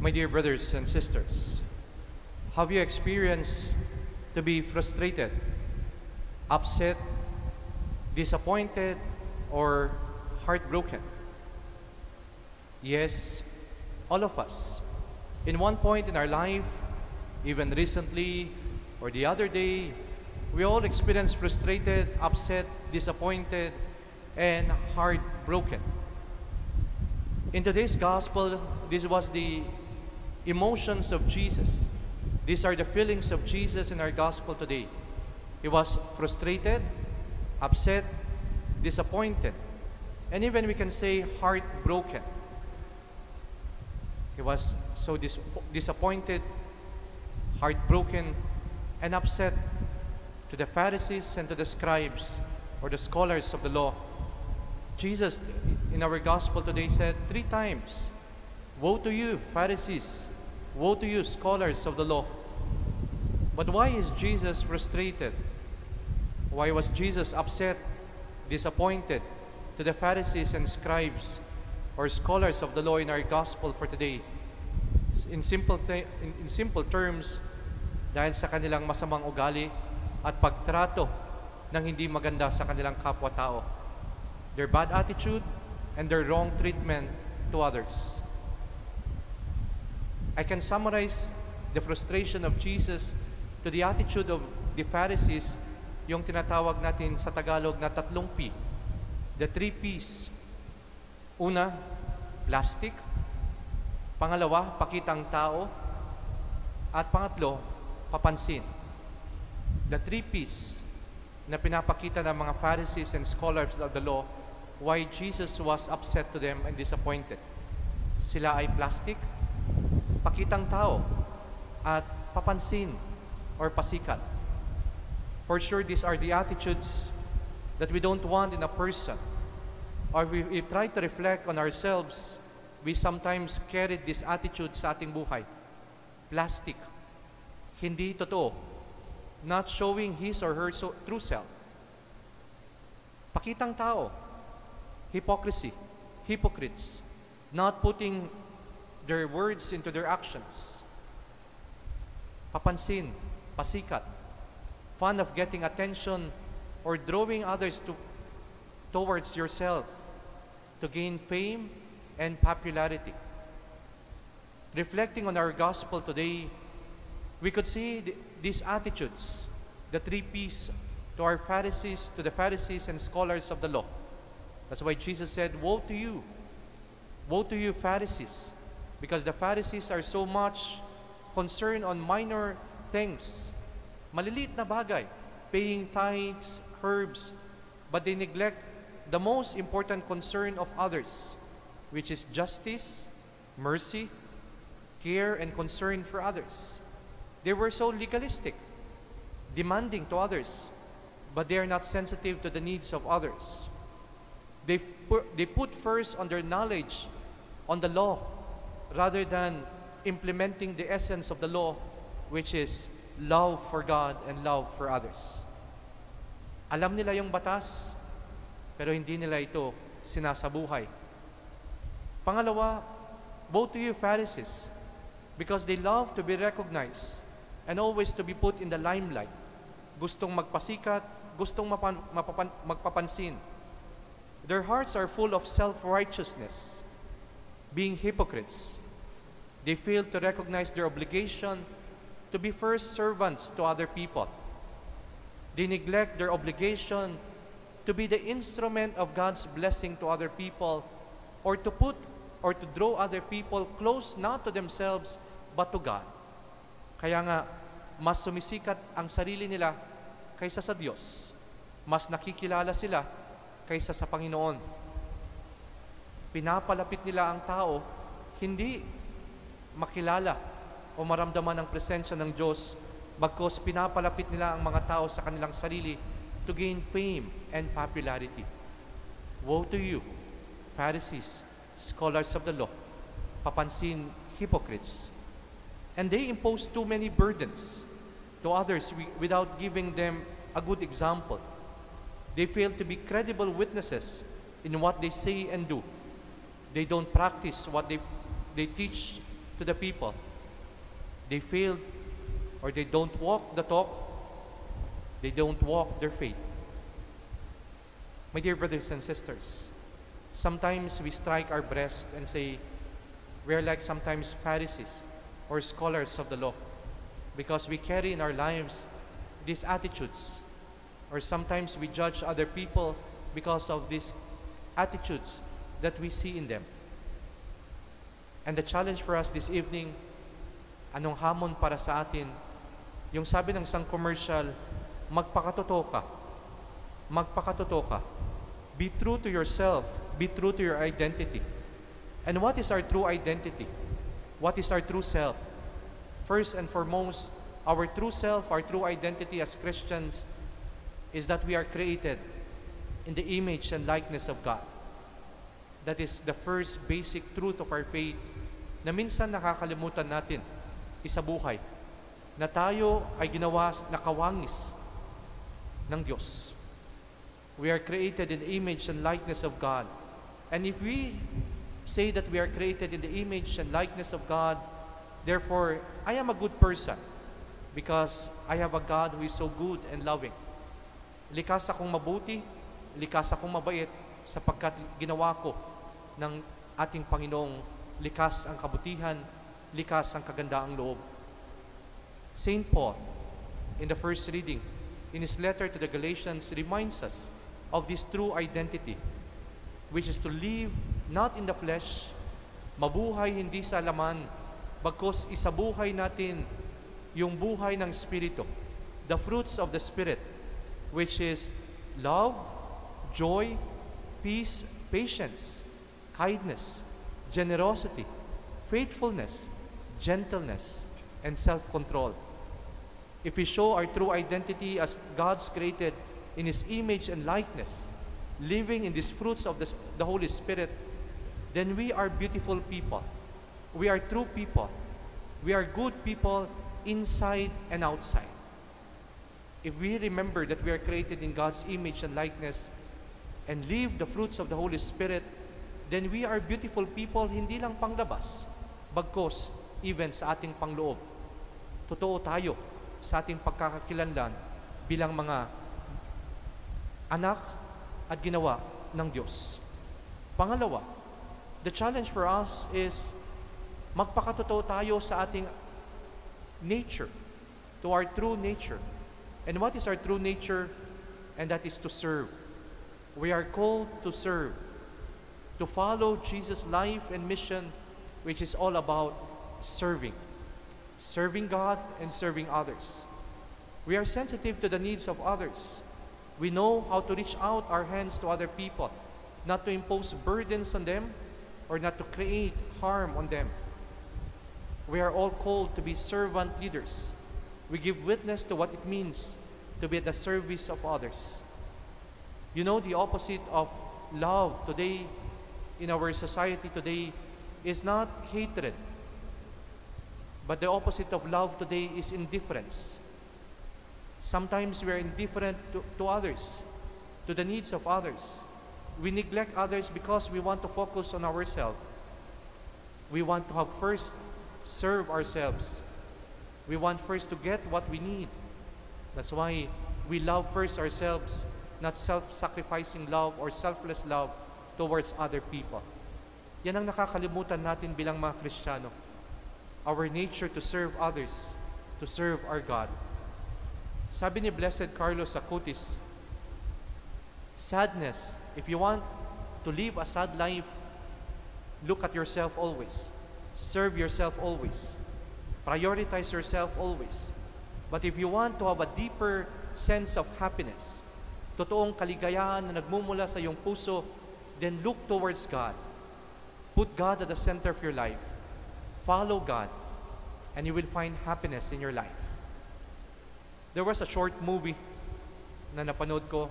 My dear brothers and sisters, have you experienced to be frustrated, upset, disappointed, or heartbroken? Yes, all of us. In one point in our life, even recently or the other day, we all experienced frustrated, upset, disappointed, and heartbroken. In today's gospel, this was the emotions of Jesus. These are the feelings of Jesus in our gospel today. He was frustrated, upset, disappointed, and even we can say heartbroken. He was so disappointed, heartbroken, and upset to the Pharisees and to the scribes or the scholars of the law. Jesus in our gospel today said 3 times, "Woe to you, Pharisees! Woe to you, scholars of the law!" But why is Jesus frustrated? Why was Jesus upset, disappointed to the Pharisees and scribes or scholars of the law in our gospel for today? In simple terms, dahil sa kanilang masamang ugali at pagtrato ng hindi maganda sa kanilang kapwa-tao. Their bad attitude and their wrong treatment to others. I can summarize the frustration of Jesus to the attitude of the Pharisees, yung tinatawag natin sa Tagalog na 3 P. The 3 Ps. Una, plastic. Pangalawa, pakitang tao. At pangatlo, papansin. The 3 Ps na pinapakita ng mga Pharisees and scholars of the law, why Jesus was upset to them and disappointed. Sila ay plastic, pakitang tao, at papansin or pasikat. For sure, these are the attitudes that we don't want in a person. Or we try to reflect on ourselves, we sometimes carry this attitude sa ating buhay. Plastic, hindi totoo, not showing his or her true self. Pakitang tao, hypocrisy, hypocrites, not putting their words into their actions. Papansin, pasikat, fond of getting attention or drawing others towards yourself to gain fame and popularity. Reflecting on our gospel today, we could see these attitudes, the 3 Ps to our Pharisees, to the Pharisees and scholars of the law. That's why Jesus said, "Woe to you! Woe to you, Pharisees!" Because the Pharisees are so much concerned on minor things, maliliit na bagay, paying tithes, herbs, but they neglect the most important concern of others, which is justice, mercy, care, and concern for others. They were so legalistic, demanding to others, but they are not sensitive to the needs of others. They put first on their knowledge on the law rather than implementing the essence of the law, which is love for God and love for others. Alam nila yung batas, pero hindi nila ito sinasabuhay. Pangalawa, woe to you, Pharisees, because they love to be recognized and always to be put in the limelight. Gustong magpasikat, gustong magpapansin. Their hearts are full of self-righteousness, being hypocrites. They fail to recognize their obligation to be first servants to other people. They neglect their obligation to be the instrument of God's blessing to other people, or to draw other people close not to themselves but to God. Kaya nga, mas sumisikat ang sarili nila kaysa sa Diyos. Mas nakikilala sila kaysa sa Panginoon. Pinapalapit nila ang tao, hindi makilala o maramdaman ang presensya ng Diyos, bagkus pinapalapit nila ang mga tao sa kanilang sarili to gain fame and popularity. Woe to you, Pharisees, scholars of the law, papansin, hypocrites. And they impose too many burdens to others without giving them a good example. They fail to be credible witnesses in what they say and do. They don't practice what they teach to the people. They failed, or they don't walk the talk, they don't walk their faith. My dear brothers and sisters, sometimes we strike our breast and say, we are like sometimes Pharisees or scholars of the law, because we carry in our lives these attitudes. Or sometimes we judge other people because of these attitudes that we see in them. And the challenge for us this evening, anong hamon para sa atin? Yung sabi ng isang commercial, magpakatotoo ka. Magpakatotoo ka. Be true to yourself. Be true to your identity. And what is our true identity? What is our true self? First and foremost, our true self, our true identity as Christians is that we are created in the image and likeness of God. That is the first basic truth of our faith na minsan nakakalimutan natin isabuhay, na tayo ay ginawa na kawangis ng Diyos. We are created in the image and likeness of God. And if we say that we are created in the image and likeness of God, therefore, I am a good person because I have a God who is so good and loving. Likas akong mabuti, likas akong mabait sapagkat ginawa ko ng ating Panginoong likas ang kabutihan, likas ang kagandaang loob. Saint Paul, in the first reading, in his letter to the Galatians, reminds us of this true identity, which is to live not in the flesh, mabuhay hindi sa laman, bagkus isabuhay natin yung buhay ng Espiritu, the fruits of the Spirit, which is love, joy, peace, patience, kindness, generosity, faithfulness, gentleness, and self-control. If we show our true identity as God's created in His image and likeness, living in these fruits of the Holy Spirit, then we are beautiful people. We are true people. We are good people inside and outside. If we remember that we are created in God's image and likeness and live the fruits of the Holy Spirit, then we are beautiful people, hindi lang panglabas, bagkos even sa ating pangloob. Totoo tayo sa ating pagkakakilanlan bilang mga anak at ginawa ng Diyos. Pangalawa, the challenge for us is magpakatotoo tayo sa ating nature, to our true nature. And what is our true nature? And that is to serve. We are called to serve, to follow Jesus' life and mission, which is all about serving. Serving God and serving others. We are sensitive to the needs of others. We know how to reach out our hands to other people, not to impose burdens on them or not to create harm on them. We are all called to be servant leaders. We give witness to what it means to be at the service of others. You know, the opposite of love today in our society today is not hatred, but the opposite of love today is indifference. Sometimes we are indifferent to others, to the needs of others. We neglect others because we want to focus on ourselves. We want to have first serve ourselves. We want first to get what we need. That's why we love first ourselves, not self-sacrificing love or selfless love towards other people. Yan ang nakakalimutan natin bilang mga Kristiyano. Our nature to serve others, to serve our God. Sabi ni Blessed Carlos Acutis, sadness, if you want to live a sad life, look at yourself always. Serve yourself always. Prioritize yourself always. But if you want to have a deeper sense of happiness, totoong kaligayahan na nagmumula sa iyong puso, then look towards God. Put God at the center of your life. Follow God, and you will find happiness in your life. There was a short movie na napanood ko,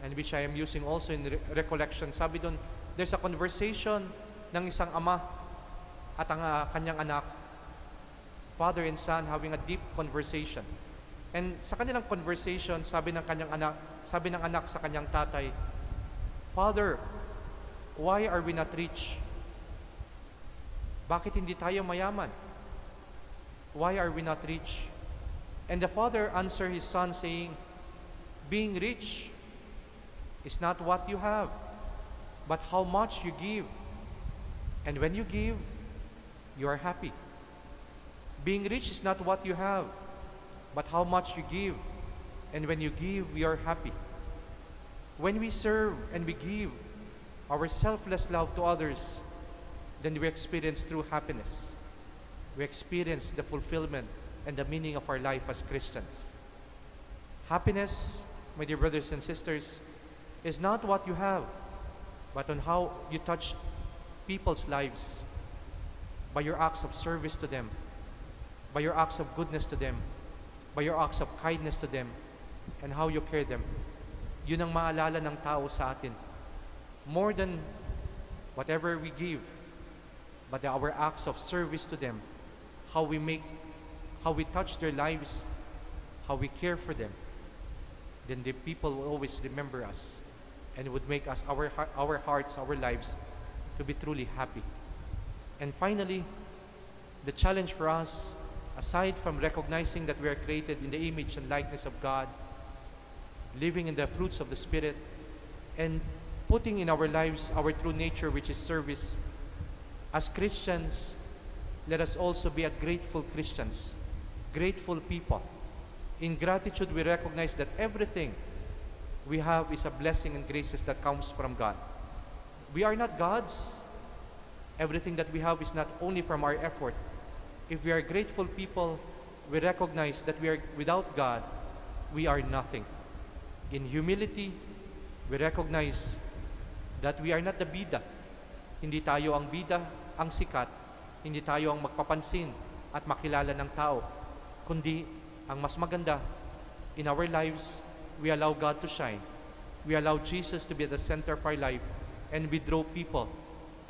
and which I am using also in recollection. Sabi doon, there's a conversation ng isang ama at ang kanyang anak, father and son having a deep conversation. And sa kanilang conversation, sabi ng anak sa kanyang tatay, Father, why are we not rich? Bakit hindi tayo mayaman? Why are we not rich? And the father answered his son saying, being rich is not what you have, but how much you give. And when you give, you are happy. Being rich is not what you have, but how much you give. And when you give, we are happy. When we serve and we give our selfless love to others, then we experience true happiness. We experience the fulfillment and the meaning of our life as Christians. Happiness, my dear brothers and sisters, is not what you have, but on how you touch people's lives by your acts of service to them, by your acts of goodness to them, by your acts of kindness to them, and how you care them. Yun ang maalala ng tao sa atin. More than whatever we give, but our acts of service to them, how we touch their lives, how we care for them, then the people will always remember us and would make us, our hearts, our lives, to be truly happy. And finally, the challenge for us, aside from recognizing that we are created in the image and likeness of God, living in the fruits of the Spirit, and putting in our lives our true nature, which is service, as Christians, let us also be a grateful Christians, grateful people. In gratitude, we recognize that everything we have is a blessing and graces that comes from God. We are not gods. Everything that we have is not only from our effort. If we are grateful people, we recognize that without God, we are nothing. In humility, we recognize that we are not the bida. Hindi tayo ang bida, ang sikat. Hindi tayo ang magpapansin at makilala ng tao. Kundi, ang mas maganda, in our lives, we allow God to shine. We allow Jesus to be at the center of our life, and we draw people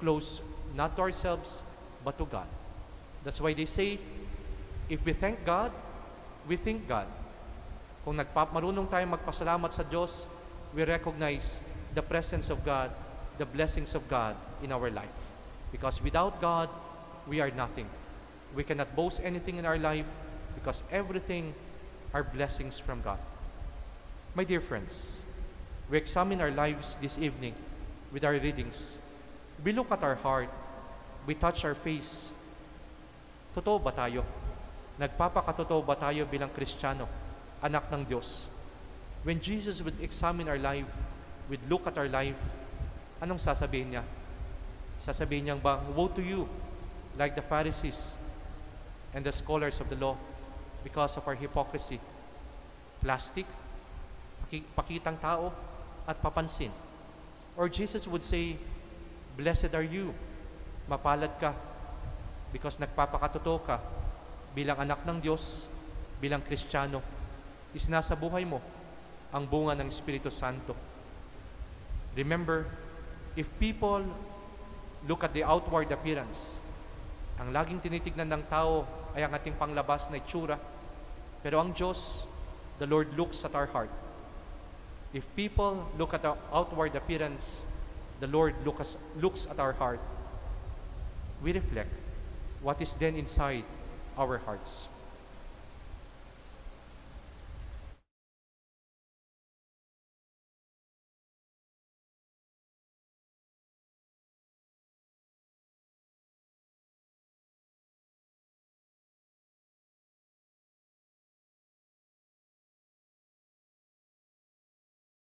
close, not to ourselves, but to God. That's why they say, if we thank God, we think God. Kung marunong tayong magpasalamat sa Diyos, we recognize the presence of God, the blessings of God in our life. Because without God, we are nothing. We cannot boast anything in our life because everything are blessings from God. My dear friends, we examine our lives this evening with our readings. We look at our heart. We touch our face. Totoo ba tayo? Nagpapakatotoo ba tayo bilang Kristiyano, anak ng Diyos? When Jesus would examine our life, would look at our life, anong sasabihin niya? Sasabihin niya ba, woe to you, like the Pharisees and the scholars of the law, because of our hypocrisy, plastic, pakitang tao, at papansin. Or Jesus would say, blessed are you, mapalad ka, because nagpapakatotoo ka bilang anak ng Diyos, bilang Kristiyano, is nasa buhay mo ang bunga ng Espiritu Santo. Remember, if people look at the outward appearance, ang laging tinitignan ng tao ay ang ating panglabas na itsura, pero ang Diyos, the Lord looks at our heart. If people look at the outward appearance, the Lord looks at our heart. We reflect what is then inside our hearts.